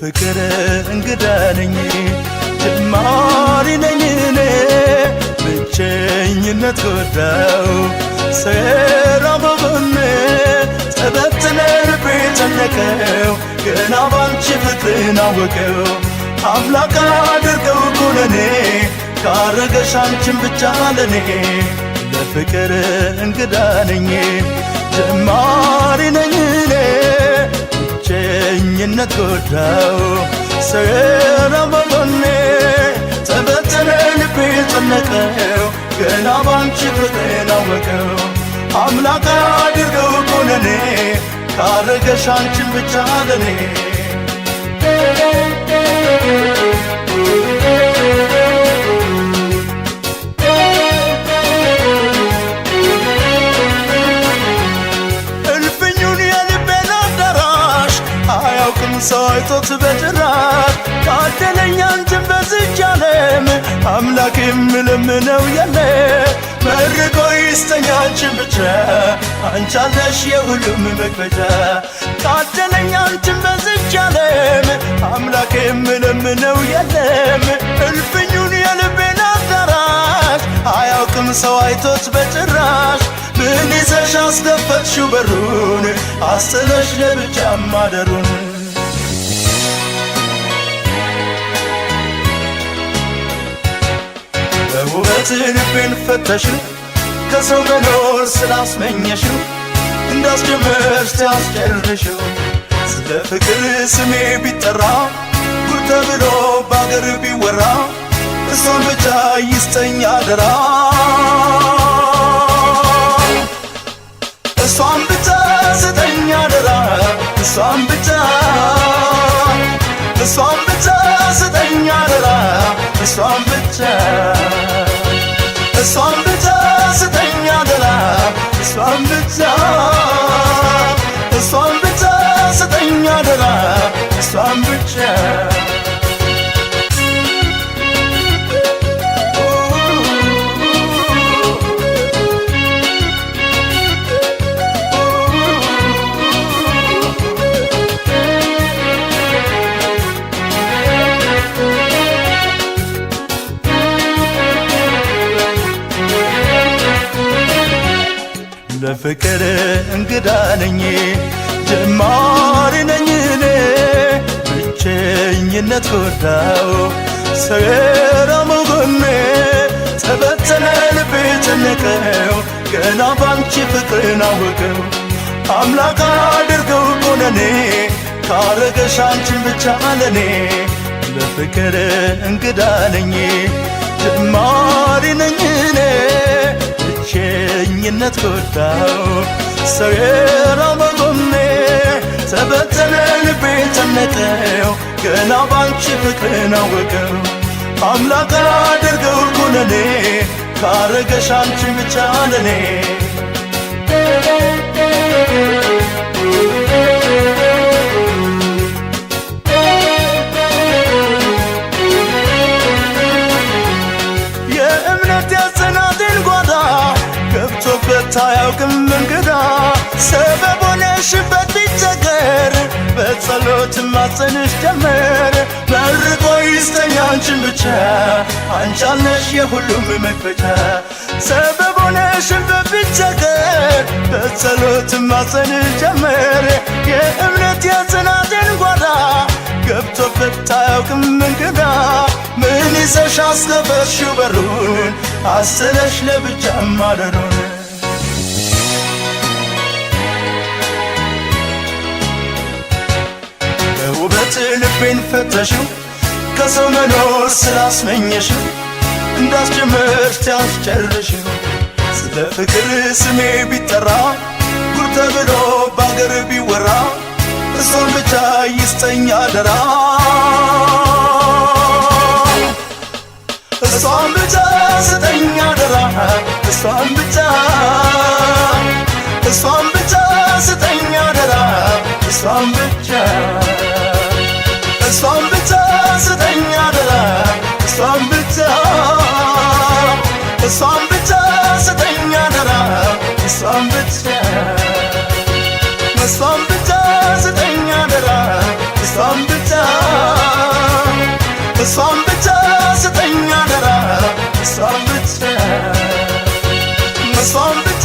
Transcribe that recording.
ለፍቅር እንግዳ ነኝ ጀማሪ ነኝ እኔ ብቸኝነት ጎዳው ሰራ በጎኔ ተበተነ ልቤ ጨነቀው ገና ባንቺ ፍቅርን አወቀው አምላክ አድርገው እኮ ለኔ ካረገሽ አንቺን ብቻ ለኔ ለፍቅር እንግዳ ነኝ ጀማሪ ነኝ እኔ ብቸኝነት ጎዳው ሰራ በጎኔ ተበተነ ልቤ ጨነቀው ገና ባንቺ ፍቅርን አወቀው አምላክ አድርገው እኮ ለኔ ካረገሽ አንቺን ብቻ ለኔ እልፍኙን የልቤን አዳራሽ አያውቅም ሰው አይቶት በጭራሽ ታደለኝ አንቺን በዚች ዓለም አምላክ የምለምነው የለም መርቆ ይስጠኝ አንቺን ብቻ አንቺ አለሽ የሁሉም መክፈቻ ታደለኝ አንቺን በዚች ዓለም አምላክ የምለምነው የለም እልፍኙን የልቤን አዳራሽ አያውቅም ሰው አይቶት በጭራሽ ምን ይዘሽ አስከፈትሽው በሩን አስለሽ ለብቻ ማደሩን በውበት ልቤን ፈተሽው ከሰው መኖር ስላስመኘሽው እንዳስጀመርሽ ታስጨርሽው ስለ ፍቅር ስሜ ቢጠራ ጉድ ተብሎ ባገር ቢወራ እሷን ብቻ ይስጠኝ አደራ እሷን ብቻ ስጠኝ አደራ እሷን ብቻ ስጠኝ አደራ እሷን ብቻ ስጠኝ አደራ እሷን ብቻ ስጠኝ አደራ እሷን ብቻ ለፍቅር እንግዳ ነኝ ጀማሪ ነኝ እኔ ብቸኝነት ጎዳው ሰራ በጎኔ ተበተነ ልቤ ጨነቀው ገና ባንቺ ፍቅርን አወቀው አምላክ አድርገው እኮ ለኔ ካረገሽ አንቺን ብቻ ለኔ ለፍቅር እንግዳ ነኝ ጀማሪ ነኝ እኔ ብቸኝነት ጎዳው ሰራ በጎኔ ተበተነ ልቤ ጨነቀው ገና ባንቺ ፍቅርን አወቀው አምላክ አድርገው እኮ ለኔ ካረገሽ አንቺን ብቻ ለኔ የእምነት ያጸናትን ጓዳ ገብቶበት አያውቅም እንግዳ ሰበብ ሆነሽበት ቢቸገር በጸሎት ማጸንሽ ጀመር መርቆ ይስጠኝ አንቺን ብቻ አንቺ አለሽ የሁሉም መክፈቻ ሰበብ ሆነሽበት ቢቸገር በጸሎት ማጸንሽ ጀመር የእምነት ያጸናትን ጓዳ ገብቶበት አያውቅም እንግዳ ምን ይዘሽ አስከፈትሽው በሩን አስለሽ ለብቻ ማደሩን በውበት ልቤን ፈተሽው ከሰው መኖር ስላስመኘሽው እንዳስጀመርሽ ታስጨርሽው ስለ ፍቅር ስሜ ቢጠራ ጉድ ተብሎ ባገር ቢወራ እሷን ብቻ ይስጠኝ አደራ እሷን ብቻ ስጠኝ አደራ እሷን ብቻ ስጠኝ አደራ እሷን ብቻ ስጠኝ አደራ እሷን ብቻ ስጠኝ አደራ እሷን ብቻ ስጠኝ አደራ እሷን ብቻ መስሏን ብቻ